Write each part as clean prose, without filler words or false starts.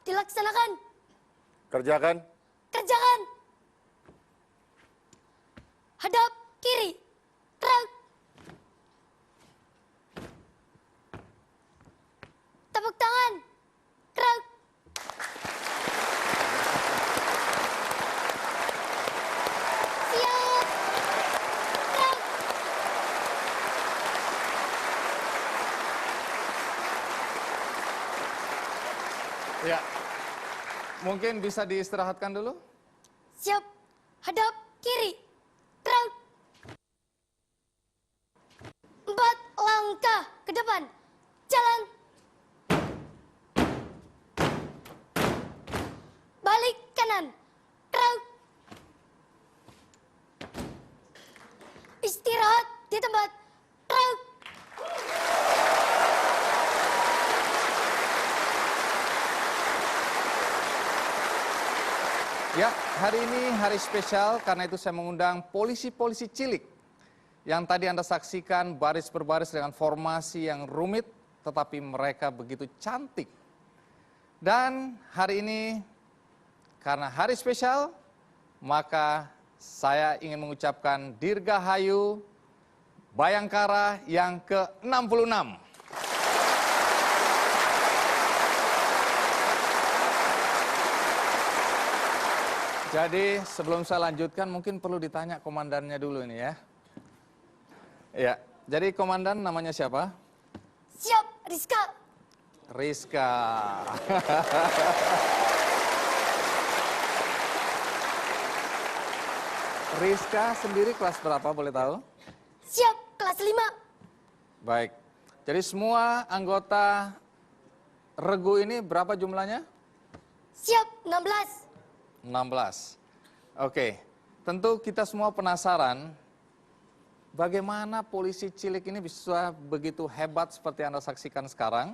dilaksanakan. Kerjakan. Kerjakan. Hadap kiri. Gerak. Tepuk tangan. Gerak. Siap. Gerak. Ya, mungkin bisa diistirahatkan dulu. Siap. Hadap kiri. Gerak. 4 langkah ke depan. Jalan. Balik kanan. Gerak. Istirahat di tempat. Gerak. Ya, hari ini hari spesial, karena itu saya mengundang polisi-polisi cilik. Yang tadi Anda saksikan baris berbaris dengan formasi yang rumit, tetapi mereka begitu cantik. Dan hari ini, karena hari spesial, maka saya ingin mengucapkan Dirgahayu Bayangkara yang ke-66. Jadi sebelum saya lanjutkan mungkin perlu ditanya komandannya dulu ini ya. Ya, jadi komandan namanya siapa? Siap, Rizka. Rizka. Rizka sendiri kelas berapa boleh tahu? Siap, kelas 5. Baik, jadi semua anggota regu ini berapa jumlahnya? Siap, 16. 16. Oke, tentu kita semua penasaran bagaimana polisi cilik ini bisa begitu hebat seperti Anda saksikan sekarang.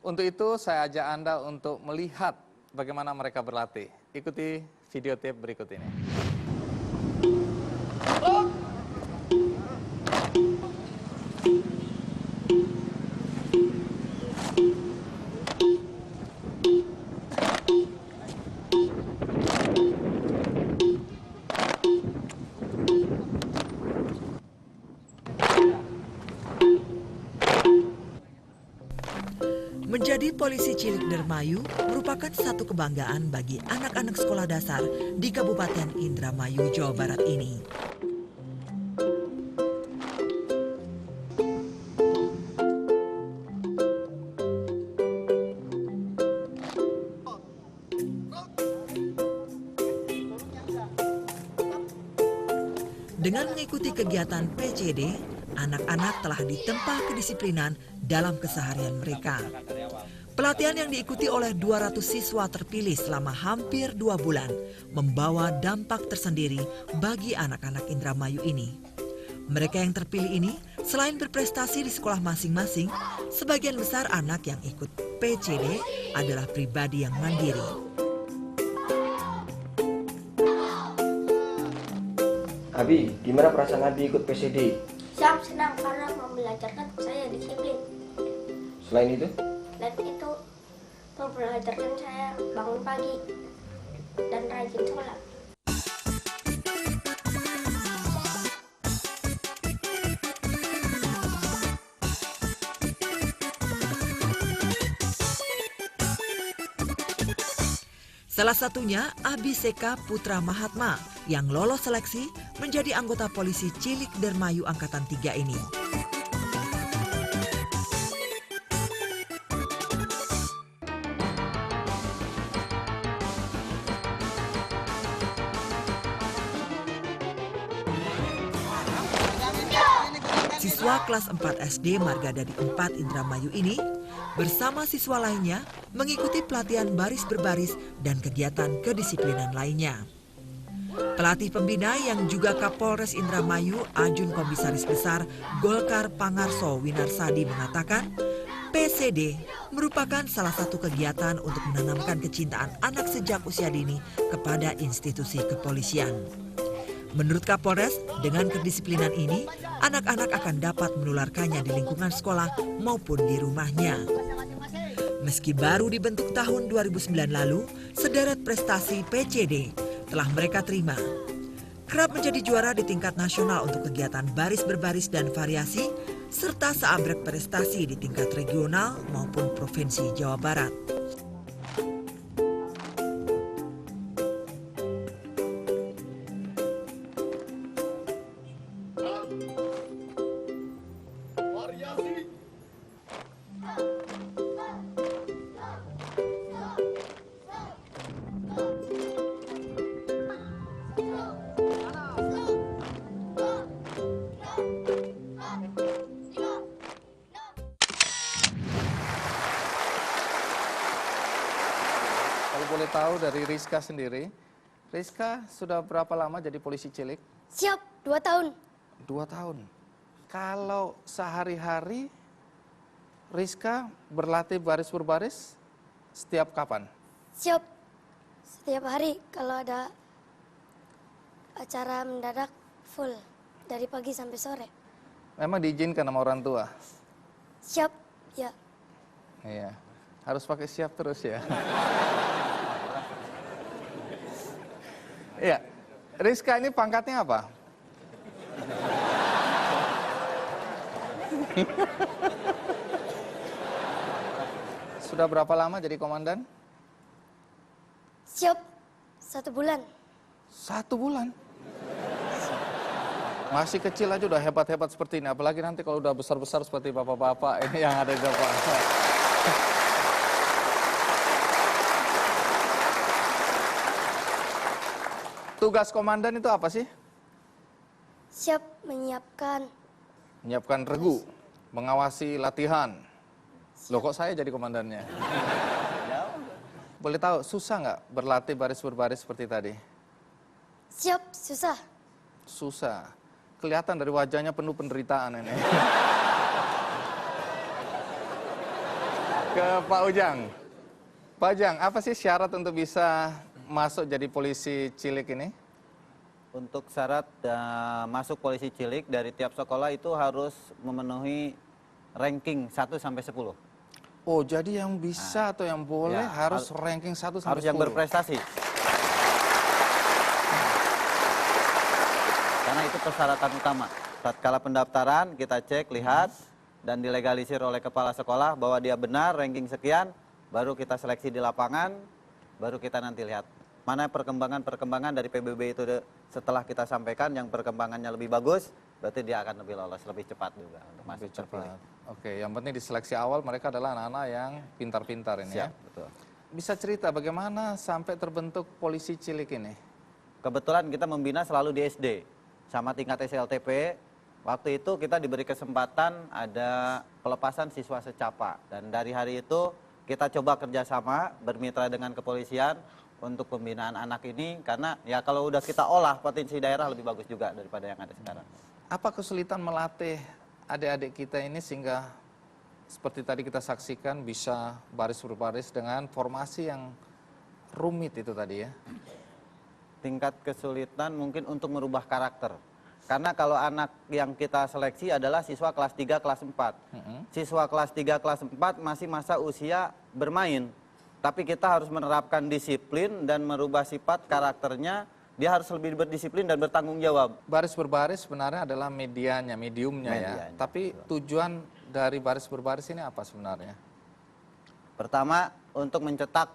Untuk itu saya ajak Anda untuk melihat bagaimana mereka berlatih. Ikuti video tape berikut ini. Menjadi polisi cilik Dermayu merupakan satu kebanggaan bagi anak-anak sekolah dasar di Kabupaten Indramayu, Jawa Barat ini. Dengan mengikuti kegiatan PCD, anak-anak telah ditempa kedisiplinan dalam keseharian mereka. Pelatihan yang diikuti oleh 200 siswa terpilih selama hampir 2 bulan membawa dampak tersendiri bagi anak-anak Indramayu ini. Mereka yang terpilih ini selain berprestasi di sekolah masing-masing, sebagian besar anak yang ikut PCD adalah pribadi yang mandiri. Abi, gimana perasaan Abi ikut PCD? Siap, senang karena membelajarkan saya disiplin. Selain itu? Dan itu membelajarkan saya bangun pagi dan rajin sholat. Salah satunya Abhiseka Putra Mahatma yang lolos seleksi menjadi anggota polisi cilik Dermayu Angkatan 3 ini. Siswa kelas 4 SD Marga Dadi 4 Indramayu ini bersama siswa lainnya mengikuti pelatihan baris berbaris dan kegiatan kedisiplinan lainnya. Pelatih pembina yang juga Kapolres Indramayu Ajun Komisaris Besar Golkar Pangarso Winarsadi mengatakan, PCD merupakan salah satu kegiatan untuk menanamkan kecintaan anak sejak usia dini kepada institusi kepolisian. Menurut Kapolres, dengan kedisiplinan ini, anak-anak akan dapat menularkannya di lingkungan sekolah maupun di rumahnya. Meski baru dibentuk tahun 2009 lalu, sederet prestasi PCD telah mereka terima. Kerap menjadi juara di tingkat nasional untuk kegiatan baris berbaris dan variasi, serta seabrek prestasi di tingkat regional maupun Provinsi Jawa Barat. Kalau boleh tahu dari Rizka sendiri, Rizka sudah berapa lama jadi polisi cilik? Siap, 2 tahun. 2 tahun. Kalau sehari-hari Rizka berlatih baris berbaris setiap kapan? Siap, setiap hari kalau ada acara mendadak full dari pagi sampai sore. Memang diizinkan sama orang tua? Siap, ya. Iya, harus pakai siap terus ya. Iya, Rizka ini pangkatnya apa? Sudah berapa lama jadi komandan? Siap, 1 bulan. 1 bulan. Masih kecil aja udah hebat-hebat seperti ini. Apalagi nanti kalau udah besar-besar seperti bapak-bapak ini yang ada di depan. Tugas komandan itu apa sih? Siap menyiapkan. Menyiapkan regu, mengawasi latihan. Loh kok saya jadi komandannya? Boleh tahu, susah nggak berlatih baris berbaris seperti tadi? Siap, susah. Susah. Kelihatan dari wajahnya penuh penderitaan ini. Ke Pak Ujang. Pak Ujang, apa sih syarat untuk bisa masuk jadi polisi cilik ini? Untuk syarat masuk polisi cilik dari tiap sekolah itu harus memenuhi ranking 1 sampai 10. Oh, jadi yang bisa atau yang boleh ya, harus ranking 1 sampai 10. Harus yang berprestasi. Karena itu persyaratan utama. Tatkala pendaftaran kita cek, lihat dan dilegalisir oleh kepala sekolah bahwa dia benar ranking sekian, baru kita seleksi di lapangan, baru kita nanti lihat mana perkembangan dari PBB itu setelah kita sampaikan yang perkembangannya lebih bagus, berarti dia akan lebih lolos, lebih cepat juga untuk masuk terpilih. Oke, yang penting di seleksi awal mereka adalah anak-anak yang pintar-pintar ini. Siap, ya. betul. Bisa cerita bagaimana sampai terbentuk polisi cilik ini? Kebetulan kita membina selalu di SD, sama tingkat SLTP. Waktu itu kita diberi kesempatan ada pelepasan siswa secapa. Dan dari hari itu kita coba kerjasama bermitra dengan kepolisian untuk pembinaan anak ini. Karena ya kalau udah kita olah potensi daerah lebih bagus juga daripada yang ada sekarang. Apa kesulitan melatih adik-adik kita ini sehingga seperti tadi kita saksikan bisa baris berbaris dengan formasi yang rumit itu tadi ya? Tingkat kesulitan mungkin untuk merubah karakter. Karena kalau anak yang kita seleksi adalah siswa kelas 3, kelas 4. Siswa kelas 3, kelas 4 masih masa usia bermain. Tapi kita harus menerapkan disiplin dan merubah sifat karakternya. Dia harus lebih berdisiplin dan bertanggung jawab. Baris berbaris sebenarnya adalah mediumnya ya. Tapi tujuan dari baris berbaris ini apa sebenarnya? Pertama, untuk mencetak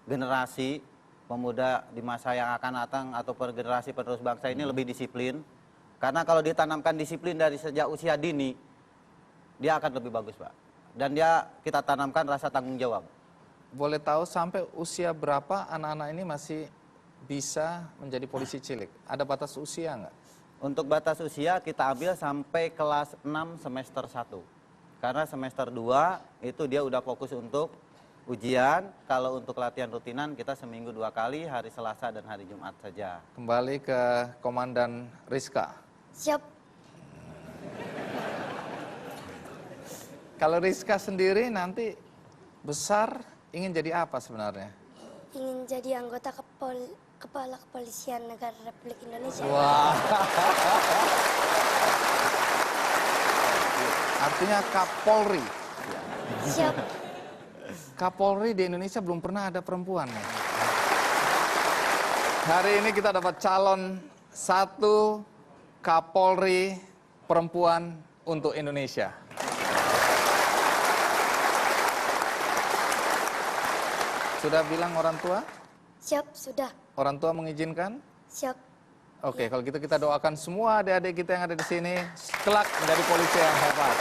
generasi pemuda di masa yang akan datang atau generasi penerus bangsa ini lebih disiplin. Karena kalau ditanamkan disiplin dari sejak usia dini, dia akan lebih bagus, Pak. Dan kita tanamkan rasa tanggung jawab. Boleh tahu sampai usia berapa anak-anak ini masih bisa menjadi polisi cilik? Ada batas usia nggak? Untuk batas usia kita ambil sampai kelas 6 semester 1. Karena semester 2 itu dia udah fokus untuk ujian. Kalau untuk latihan rutinan kita seminggu 2 kali, hari Selasa dan hari Jumat saja. Kembali ke Komandan Rizka. Siap, Kalau Rizka sendiri nanti besar ingin jadi apa sebenarnya? ingin jadi anggota Kepala Kepolisian Negara Republik Indonesia. Wah. Artinya Kapolri. Siap, Kapolri di Indonesia belum pernah ada perempuan. Hari ini kita dapat calon satu Kapolri perempuan untuk Indonesia. Sudah bilang orang tua? Siap, sudah. Orang tua mengizinkan? Siap. Oke, kalau gitu kita doakan semua adik-adik kita yang ada di sini kelak menjadi polisi yang hebat.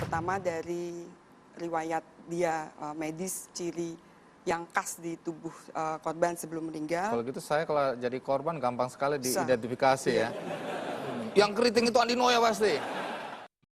Pertama dari riwayat dia medis, ciri yang khas di tubuh korban sebelum meninggal. Kalau gitu saya kalau jadi korban gampang sekali Bisa. diidentifikasi ya. Yang keriting itu Andino ya pasti.